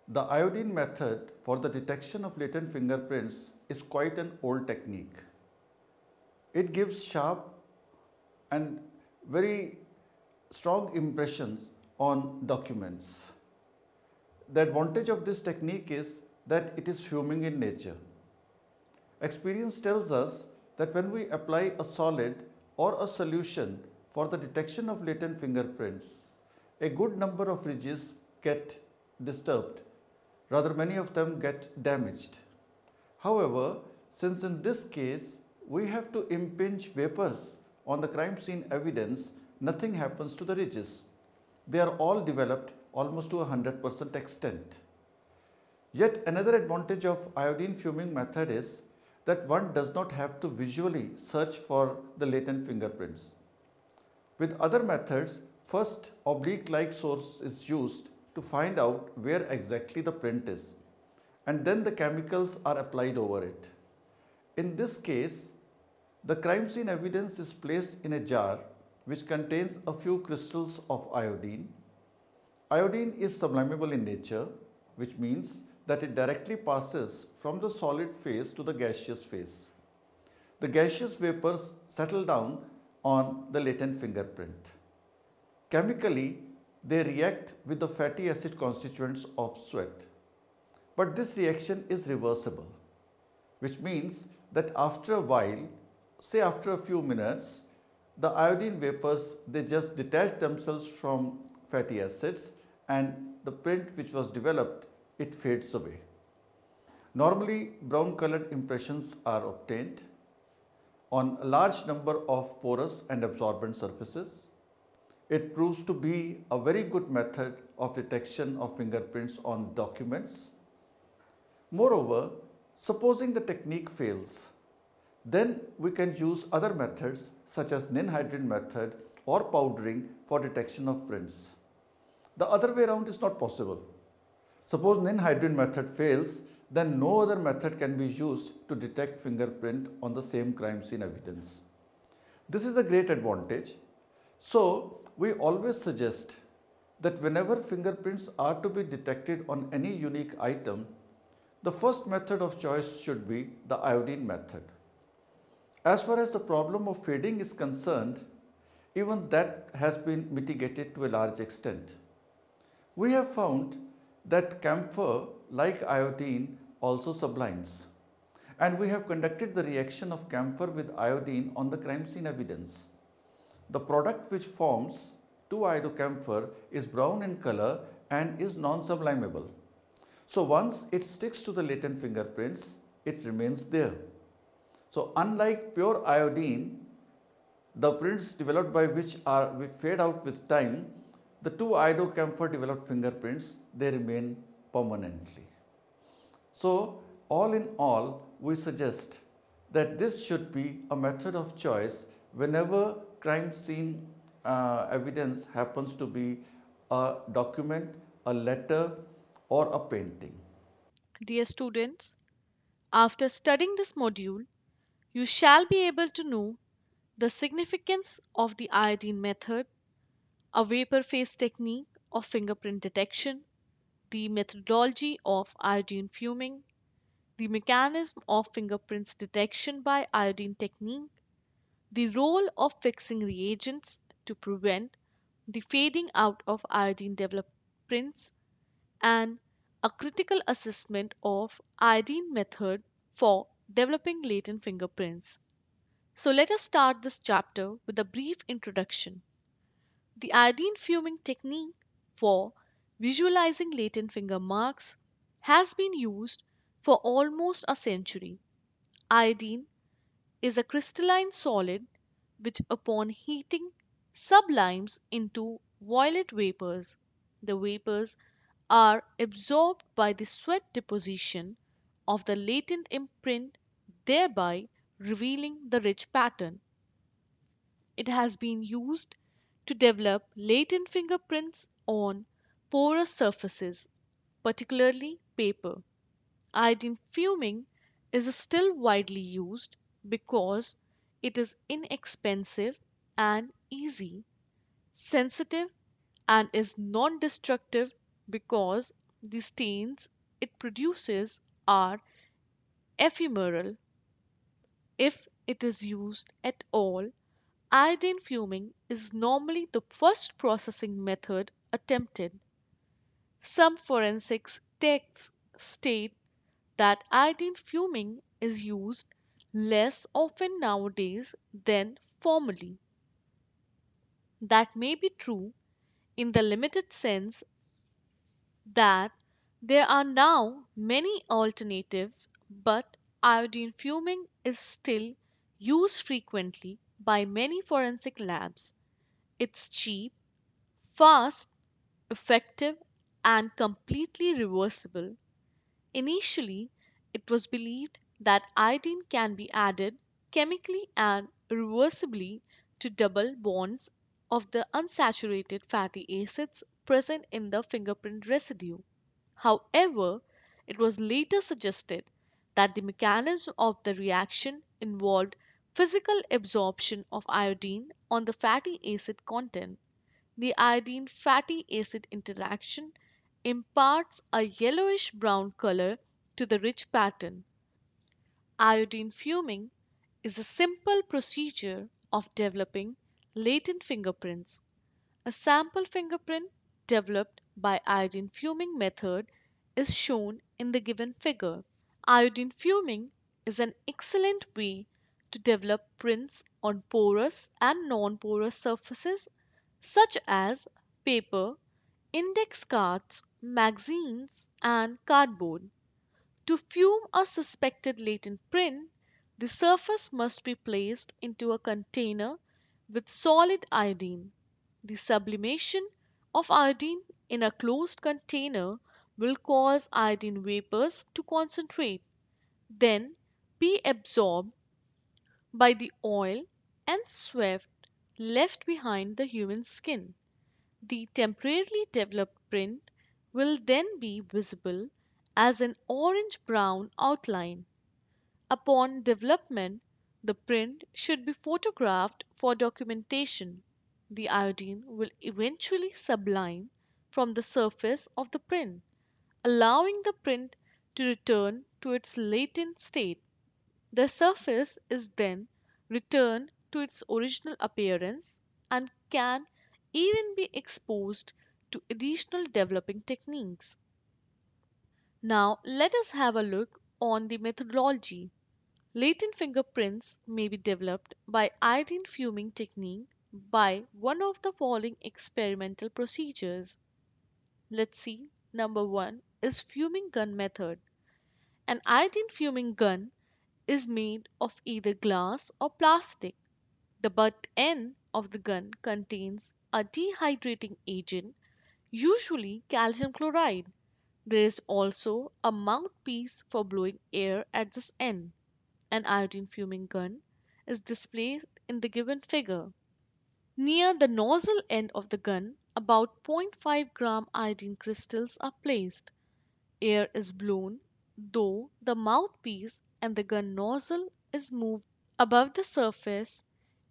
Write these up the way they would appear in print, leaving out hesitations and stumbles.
The iodine method for the detection of latent fingerprints is quite an old technique. It gives sharp and very strong impressions on documents. The advantage of this technique is that it is fuming in nature. Experience tells us that when we apply a solid or a solution for the detection of latent fingerprints, a good number of ridges get disturbed. Rather, many of them get damaged. However, since in this case we have to impinge vapors on the crime scene evidence, nothing happens to the ridges. They are all developed almost to 100% extent. Yet another advantage of iodine fuming method is that one does not have to visually search for the latent fingerprints. With other methods, first oblique like source is used to find out where exactly the print is, and then the chemicals are applied over it. In this case, the crime scene evidence is placed in a jar which contains a few crystals of iodine. Iodine is sublimable in nature, which means that it directly passes from the solid phase to the gaseous phase. The gaseous vapors settle down on the latent fingerprint. Chemically, they react with the fatty acid constituents of sweat. But this reaction is reversible, which means that after a while, say after a few minutes, the iodine vapors, they just detach themselves from fatty acids, and the print which was developed, it fades away. Normally, brown colored impressions are obtained on a large number of porous and absorbent surfaces. It proves to be a very good method of detection of fingerprints on documents. Moreover, supposing the technique fails, then we can use other methods such as ninhydrin method or powdering for detection of prints. The other way around is not possible. Suppose ninhydrin method fails, then no other method can be used to detect fingerprint on the same crime scene evidence. This is a great advantage. So, we always suggest that whenever fingerprints are to be detected on any unique item, the first method of choice should be the iodine method. As far as the problem of fading is concerned, even that has been mitigated to a large extent. We have found that camphor, like iodine, also sublimes, and we have conducted the reaction of camphor with iodine on the crime scene evidence. The product which forms 2-iodocamphor is brown in color and is non-sublimable. So once it sticks to the latent fingerprints, it remains there. So unlike pure iodine, the prints developed by which fade out with time, the 2-iodocamphor developed fingerprints, they remain permanently. So all in all, we suggest that this should be a method of choice whenever crime scene evidence happens to be a document, a letter, or a painting. Dear students, after studying this module, you shall be able to know the significance of the iodine method, a vapor phase technique of fingerprint detection, the methodology of iodine fuming, the mechanism of fingerprints detection by iodine technique, the role of fixing reagents to prevent the fading out of iodine developed prints, and a critical assessment of iodine method for developing latent fingerprints. So let us start this chapter with a brief introduction. The iodine fuming technique for visualizing latent finger marks has been used for almost a century. Iodine is a crystalline solid which, upon heating, sublimes into violet vapors. The vapors are absorbed by the sweat deposition of the latent imprint, thereby revealing the ridge pattern. It has been used to develop latent fingerprints on porous surfaces, particularly paper. Iodine fuming is still widely used because it is inexpensive and easy, sensitive, and is non destructive because The stains it produces are ephemeral. If it is used at all, iodine fuming is normally the first processing method attempted. Some forensics texts state that iodine fuming is used less often nowadays than formerly. That may be true in the limited sense that there are now many alternatives, but iodine fuming is still used frequently by many forensic labs. It's cheap, fast, effective, and completely reversible. Initially, it was believed that iodine can be added chemically and reversibly to double bonds of the unsaturated fatty acids present in the fingerprint residue. However, it was later suggested that the mechanism of the reaction involved physical absorption of iodine on the fatty acid content. The iodine fatty acid interaction imparts a yellowish brown color to the rich pattern. Iodine fuming is a simple procedure of developing latent fingerprints. A sample fingerprint developed by iodine fuming method is shown in the given figure. Iodine fuming is an excellent way to develop prints on porous and non-porous surfaces such as paper, index cards, magazines, and cardboard. To fume a suspected latent print, the surface must be placed into a container with solid iodine. The sublimation of iodine in a closed container will cause iodine vapors to concentrate, then be absorbed by the oil and sweat left behind the human skin. The temporarily developed print will then be visible as an orange brown outline. Upon development, the print should be photographed for documentation. The iodine will eventually sublime from the surface of the print, allowing the print to return to its latent state. The surface is then returned to its original appearance and can even be exposed to additional developing techniques. Now, let us have a look on the methodology. Latent fingerprints may be developed by iodine fuming technique by one of the following experimental procedures. Let's see. Number one is fuming gun method. An iodine fuming gun is made of either glass or plastic. The butt end of the gun contains a dehydrating agent, usually calcium chloride. There is also a mouthpiece for blowing air at this end. An iodine fuming gun is displayed in the given figure. Near the nozzle end of the gun, about 0.5 gram iodine crystals are placed. Air is blown, though the mouthpiece and the gun nozzle is moved above the surface,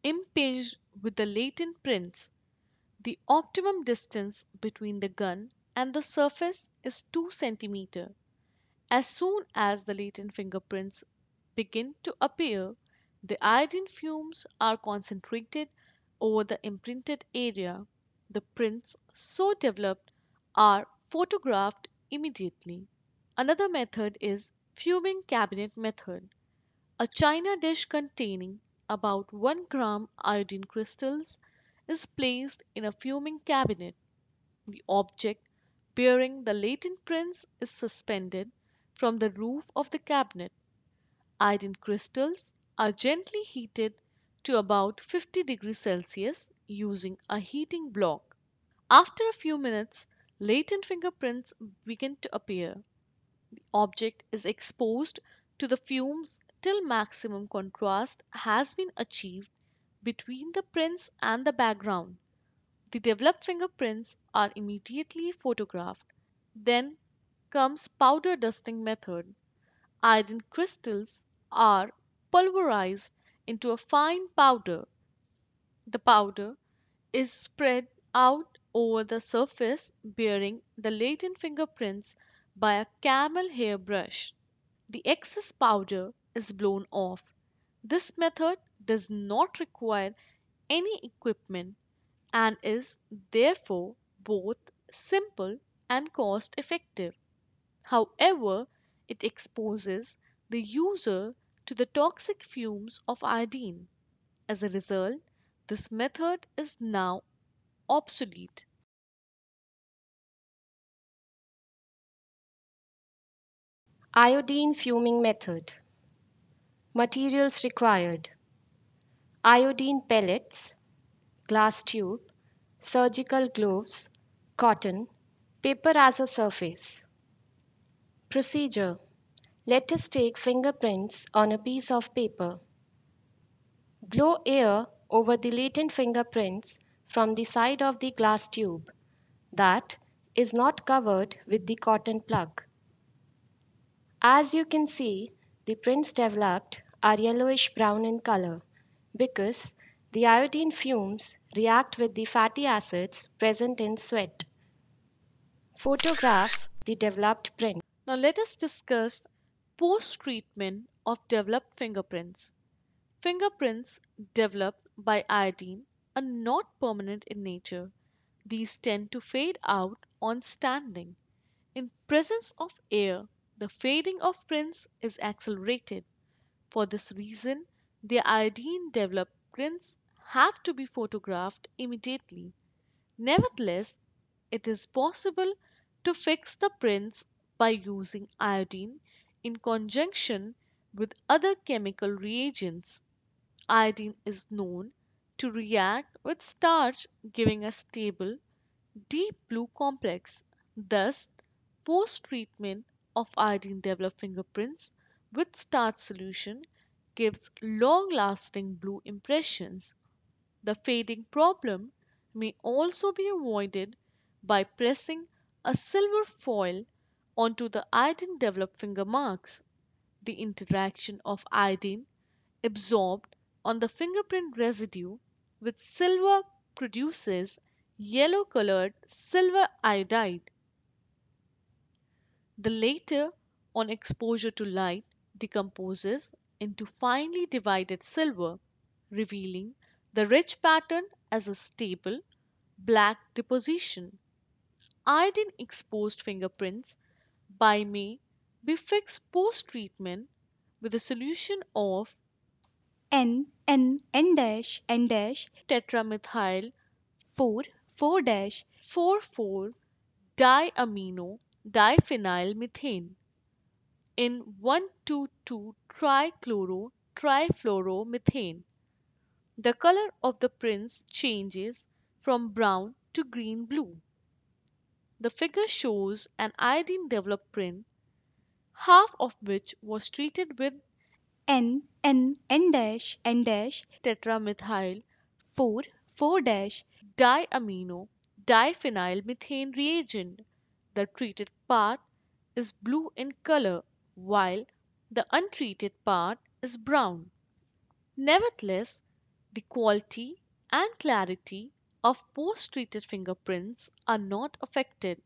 impinged with the latent prints. The optimum distance between the gun and the surface is 2 cm. As soon as the latent fingerprints begin to appear, the iodine fumes are concentrated over the imprinted area. The prints so developed are photographed immediately. Another method is fuming cabinet method. A china dish containing about 1 gram iodine crystals is placed in a fuming cabinet. The object bearing the latent prints is suspended from the roof of the cabinet. Iodine crystals are gently heated to about 50 degrees Celsius using a heating block. After a few minutes, latent fingerprints begin to appear. The object is exposed to the fumes till maximum contrast has been achieved between the prints and the background. The developed fingerprints are immediately photographed. Then comes powder dusting method. Iodine crystals are pulverized into a fine powder. The powder is spread out over the surface bearing the latent fingerprints by a camel hair brush. The excess powder is blown off. This method does not require any equipment and is therefore both simple and cost effective. However, it exposes the user to the toxic fumes of iodine. As a result, this method is now obsolete. Iodine fuming method. Materials required: iodine pellets, glass tube, surgical gloves, cotton, paper as a surface. Procedure: let us take fingerprints on a piece of paper. Blow air over the latent fingerprints from the side of the glass tube that is not covered with the cotton plug. As you can see, the prints developed are yellowish brown in color because the iodine fumes react with the fatty acids present in sweat. Photograph the developed print. Now let us discuss post treatment of developed fingerprints. Fingerprints developed by iodine are not permanent in nature. These tend to fade out on standing. In presence of air, the fading of prints is accelerated. For this reason, the iodine developed prints have to be photographed immediately. Nevertheless, it is possible to fix the prints by using iodine in conjunction with other chemical reagents. Iodine is known to react with starch, giving a stable, deep blue complex. Thus, post treatment of iodine developed fingerprints with starch solution gives long lasting blue impressions. The fading problem may also be avoided by pressing a silver foil onto the iodine developed finger marks. The interaction of iodine absorbed on the fingerprint residue with silver produces yellow colored silver iodide. The latter, on exposure to light, decomposes into finely divided silver, revealing the rich pattern as a stable black deposition. Iodine exposed fingerprints by may be fixed post treatment with a solution of N dash tetramethyl 4 dash 4,4 diamino diphenyl methane in 1,2,2 trichloro trifluoromethane. The color of the prints changes from brown to green blue. The figure shows an iodine developed print, half of which was treated with N dash tetramethyl 4 dash diamino diphenyl methane reagent. The treated part is blue in color, while the untreated part is brown. Nevertheless, the quality and clarity of post treated fingerprints are not affected.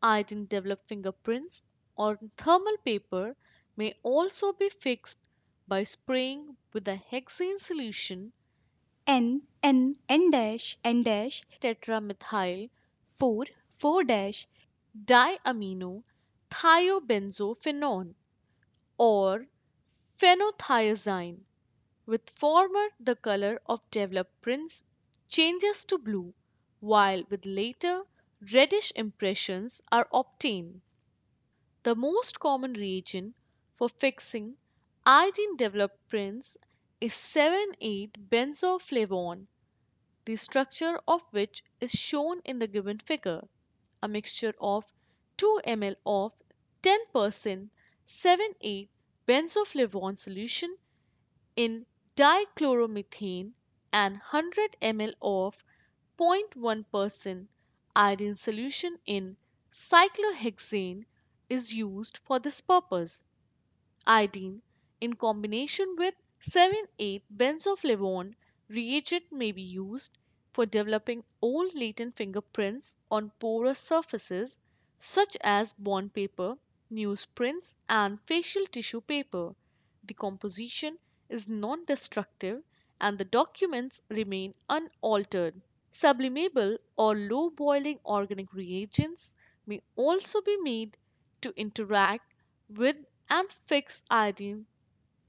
Iodine developed fingerprints on thermal paper may also be fixed by spraying with a hexane solution N dash tetramethyl 4 dash diamino thiobenzophenone or phenothiazine. With former, the color of developed prints changes to blue, while with later, reddish impressions are obtained. The most common reagent for fixing iodine developed prints is 7,8-benzoflavone, the structure of which is shown in the given figure. A mixture of 2 ml of 10% 7,8-benzoflavone solution in dichloromethane and 100 ml of 0.1% iodine solution in cyclohexane is used for this purpose. Iodine in combination with 7,8 benzoflavone reagent may be used for developing old latent fingerprints on porous surfaces such as bond paper, newsprints, and facial tissue paper. The composition is non destructive and the documents remain unaltered. Sublimable or low boiling organic reagents may also be made to interact with and fix iodine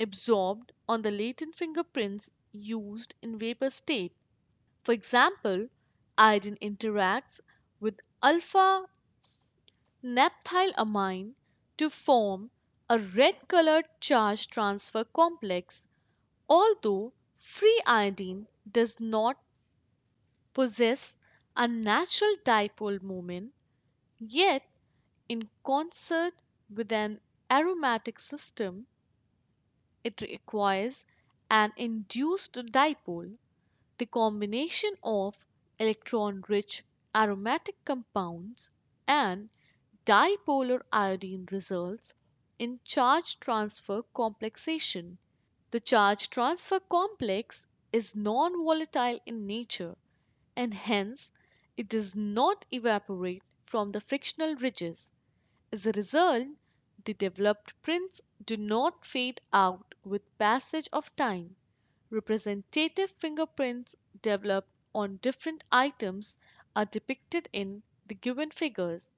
absorbed on the latent fingerprints used in vapor state. For example, iodine interacts with alpha naphthylamine to form a red colored charge transfer complex. Although free iodine does not possess a natural dipole moment, yet, in concert with an aromatic system, it requires an induced dipole. The combination of electron rich aromatic compounds and dipolar iodine results in charge transfer complexation. The charge transfer complex is non volatile in nature and hence it does not evaporate from the frictional ridges. As a result, the developed prints do not fade out with passage of time. Representative fingerprints developed on different items are depicted in the given figures.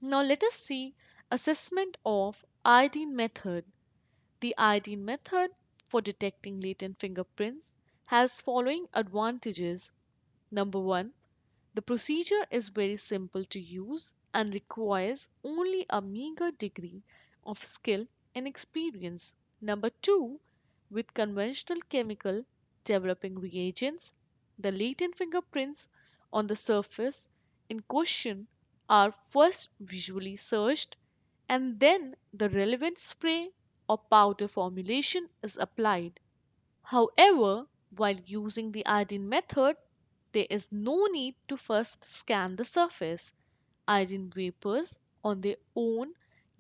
Now let us see assessment of iodine method. The iodine method for detecting latent fingerprints has following advantages. Number 1, the procedure is very simple to use and requires only a meager degree of skill and experience. Number 2, with conventional chemical developing reagents, the latent fingerprints on the surface in question are first visually searched and then the relevant spray or powder formulation is applied. However, while using the iodine method, there is no need to first scan the surface. Iodine vapors on their own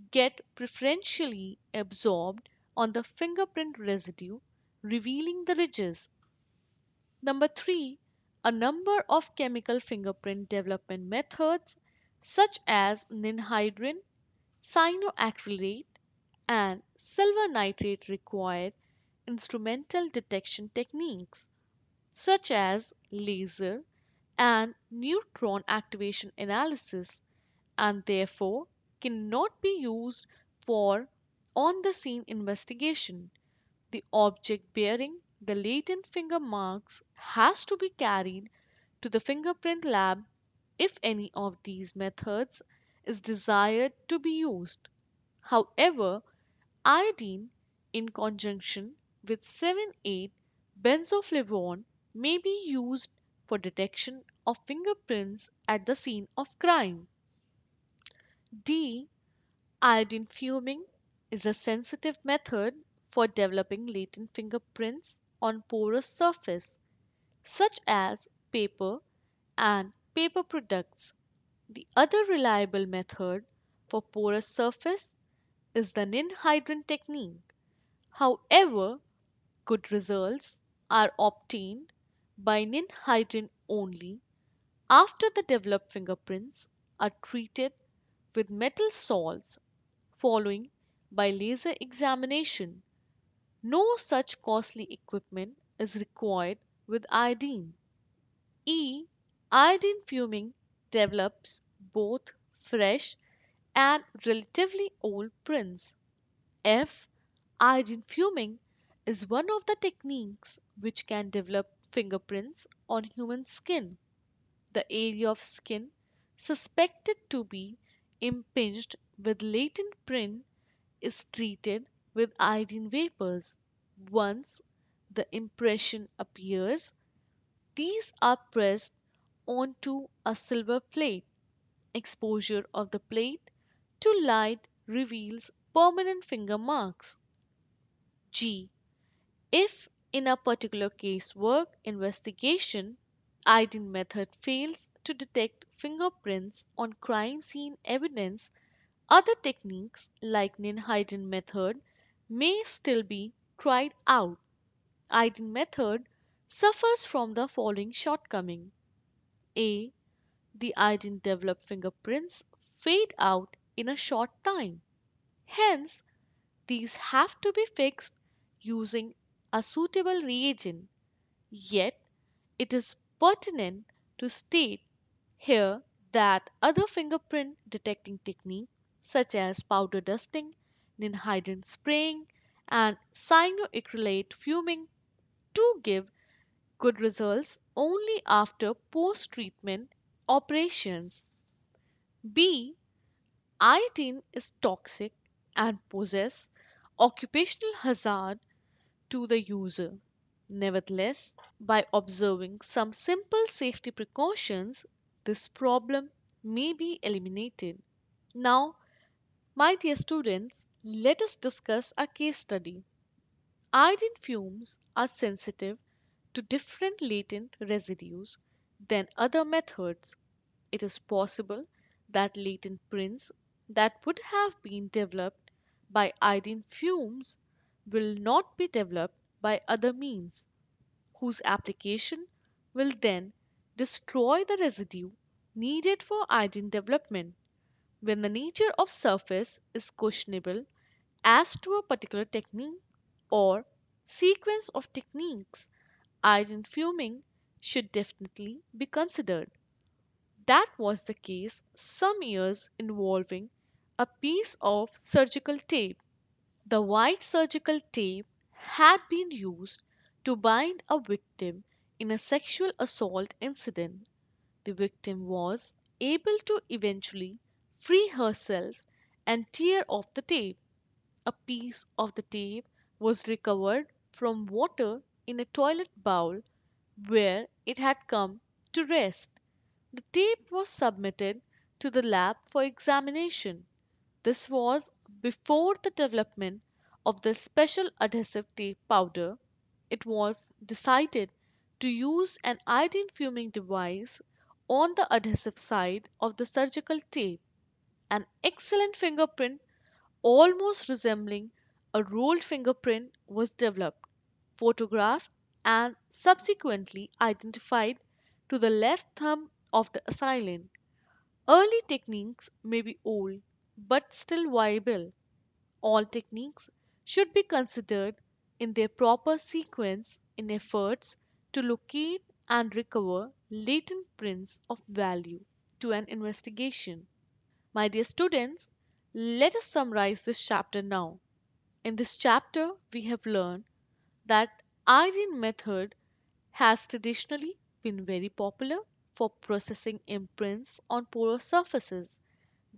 get preferentially absorbed on the fingerprint residue, revealing the ridges. Number 3, a number of chemical fingerprint development methods such as ninhydrin, cyanoacrylate, and silver nitrate require instrumental detection techniques such as laser and neutron activation analysis and therefore cannot be used for on the scene investigation. The object bearing the latent finger marks has to be carried to the fingerprint lab if any of these methods is desired to be used. However, iodine in conjunction with 7,8 benzoflavone may be used for detection of fingerprints at the scene of crime. D. Iodine fuming is a sensitive method for developing latent fingerprints on porous surface such as paper and paper products. The other reliable method for porous surface is the ninhydrin technique. However, good results are obtained by ninhydrin only after the developed fingerprints are treated with metal salts following by laser examination. No such costly equipment is required with iodine. E. Iodine fuming develops both fresh and relatively old prints. F. Iodine fuming is one of the techniques which can develop fingerprints on human skin. The area of skin suspected to be impinged with latent print is treated with iodine vapors. Once the impression appears, these are pressed onto a silver plate. Exposure of the plate to light reveals permanent finger marks. G. If in a particular casework investigation, iodine method fails to detect fingerprints on crime scene evidence, other techniques like ninhydrin method may still be tried out. Iodine method suffers from the following shortcoming. A. The iodine developed fingerprints fade out in a short time. Hence, these have to be fixed using a suitable reagent. Yet, it is pertinent to state here that other fingerprint detecting techniques such as powder dusting, ninhydrin spraying, and cyanoacrylate fuming do give good results only after post treatment operations. B. Iodine is toxic and poses occupational hazard to the user. Nevertheless, by observing some simple safety precautions, this problem may be eliminated. Now, my dear students, let us discuss a case study. Iodine fumes are sensitive to different latent residues than other methods. It is possible that latent prints that would have been developed by iodine fumes will not be developed by other means, whose application will then destroy the residue needed for iodine development. When the nature of surface is questionable as to a particular technique or sequence of techniques, iodine fuming should definitely be considered. That was the case some years involving a piece of surgical tape. The white surgical tape had been used to bind a victim in a sexual assault incident. The victim was able to eventually free herself and tear off the tape. A piece of the tape was recovered from water in a toilet bowl where it had come to rest. The tape was submitted to the lab for examination. This was before the development of the special adhesive tape powder. It was decided to use an iodine fuming device on the adhesive side of the surgical tape. An excellent fingerprint, almost resembling a rolled fingerprint, was developed, photographed, and subsequently identified to the left thumb of the assailant. Early techniques may be old but still viable. All techniques should be considered in their proper sequence in efforts to locate and recover latent prints of value to an investigation. My dear students, let us summarize this chapter now. In this chapter, we have learned that iodine method has traditionally been very popular for processing imprints on porous surfaces.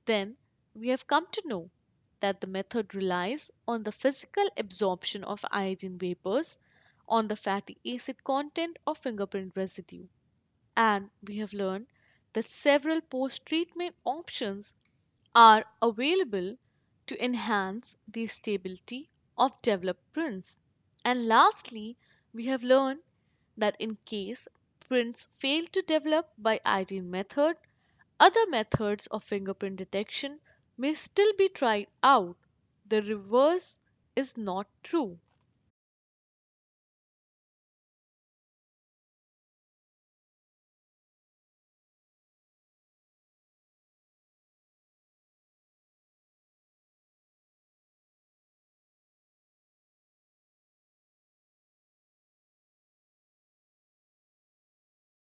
Then we have come to know that the method relies on the physical absorption of iodine vapors on the fatty acid content of fingerprint residue. And we have learned that several post treatment options are available to enhance the stability of developed prints. And lastly, we have learned that in case prints fail to develop by iodine method, other methods of fingerprint detection may still be tried out. The reverse is not true.